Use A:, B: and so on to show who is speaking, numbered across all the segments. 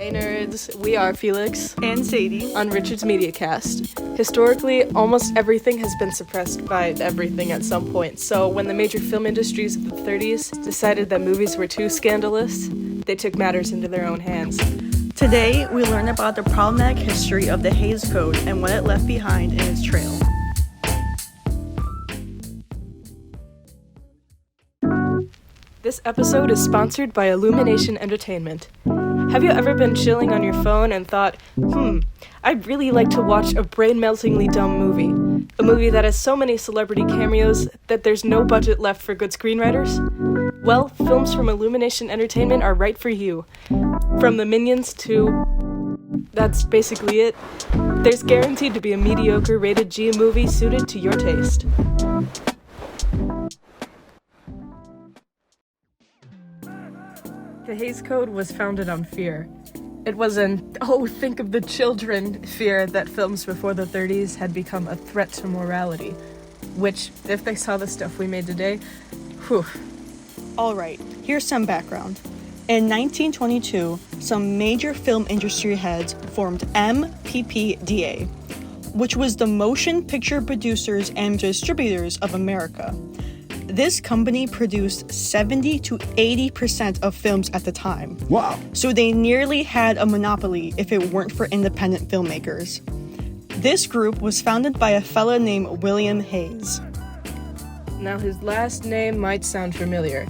A: Hey nerds, we are Felix
B: and Sadie
A: on Richard's MediaCast. Historically, almost everything has been suppressed by everything at some point, so when the major film industries of the 30s decided that movies were too scandalous, they took matters into their own hands.
B: Today, we learn about the problematic history of the Hays Code and what it left behind in its trail.
A: This episode is sponsored by Illumination Entertainment. Have you ever been chilling on your phone and thought, I'd really like to watch a brain-meltingly dumb movie? A movie that has so many celebrity cameos that there's no budget left for good screenwriters? Well, films from Illumination Entertainment are right for you. From the Minions to... that's basically it. There's guaranteed to be a mediocre rated G movie suited to your taste. The Hays Code was founded on fear. It was an, think of the children fear that films before the 30s had become a threat to morality. Which, if they saw the stuff we made today, whew.
B: Alright, here's some background. In 1922, some major film industry heads formed MPPDA, which was the Motion Picture Producers and Distributors of America. This company produced 70 to 80% of films at the time.
C: Wow.
B: So they nearly had a monopoly if it weren't for independent filmmakers. This group was founded by a fella named William Hays.
A: Now his last name might sound familiar.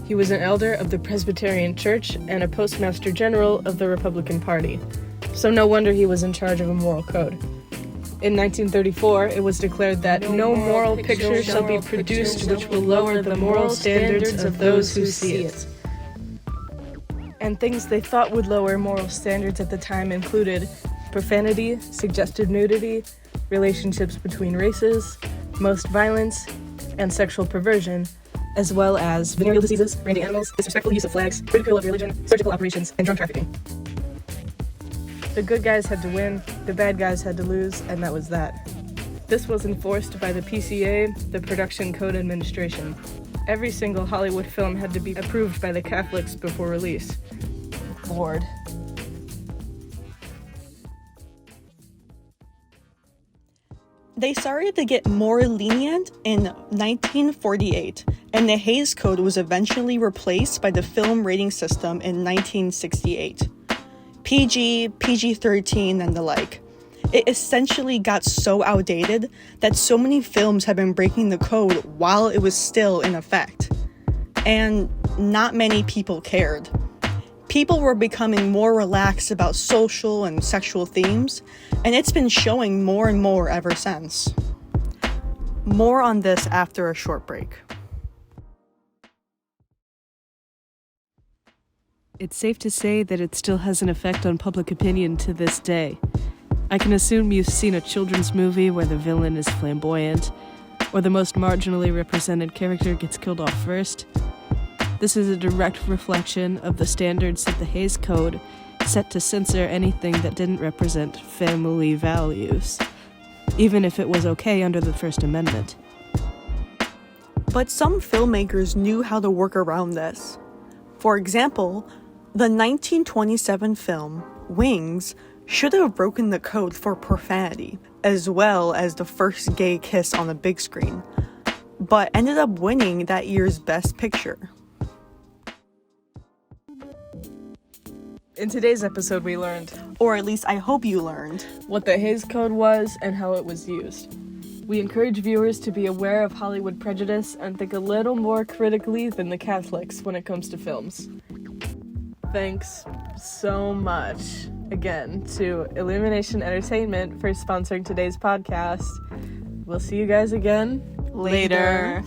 A: He was an elder of the Presbyterian Church and a postmaster general of the Republican Party. So no wonder he was in charge of a moral code. In 1934, it was declared that no moral picture shall be produced which will lower the moral standards of those who see it. And things they thought would lower moral standards at the time included profanity, suggestive nudity, relationships between races, most violence, and sexual perversion, as well as venereal diseases, branding animals, disrespectful use of flags, ridicule of religion, surgical operations, and drug trafficking. The good guys had to win, the bad guys had to lose, and that was that. This was enforced by the PCA, the Production Code Administration. Every single Hollywood film had to be approved by the Catholics before release. Lord.
B: They started to get more lenient in 1948, and the Hays Code was eventually replaced by the film rating system in 1968. PG, PG-13, and the like. It essentially got so outdated that so many films have been breaking the code while it was still in effect. And not many people cared. People were becoming more relaxed about social and sexual themes, and it's been showing more and more ever since. More on this after a short break.
A: It's safe to say that it still has an effect on public opinion to this day. I can assume you've seen a children's movie where the villain is flamboyant, or the most marginally represented character gets killed off first. This is a direct reflection of the standards that the Hays Code set to censor anything that didn't represent family values, even if it was okay under the First Amendment.
B: But some filmmakers knew how to work around this. For example, the 1927 film, Wings, should have broken the code for profanity, as well as the first gay kiss on the big screen, but ended up winning that year's Best Picture.
A: In today's episode, we learned,
B: or at least I hope you learned,
A: what the Hays Code was and how it was used. We encourage viewers to be aware of Hollywood prejudice and think a little more critically than the Catholics when it comes to films. Thanks so much, again, to Illumination Entertainment for sponsoring today's podcast. We'll see you guys again later.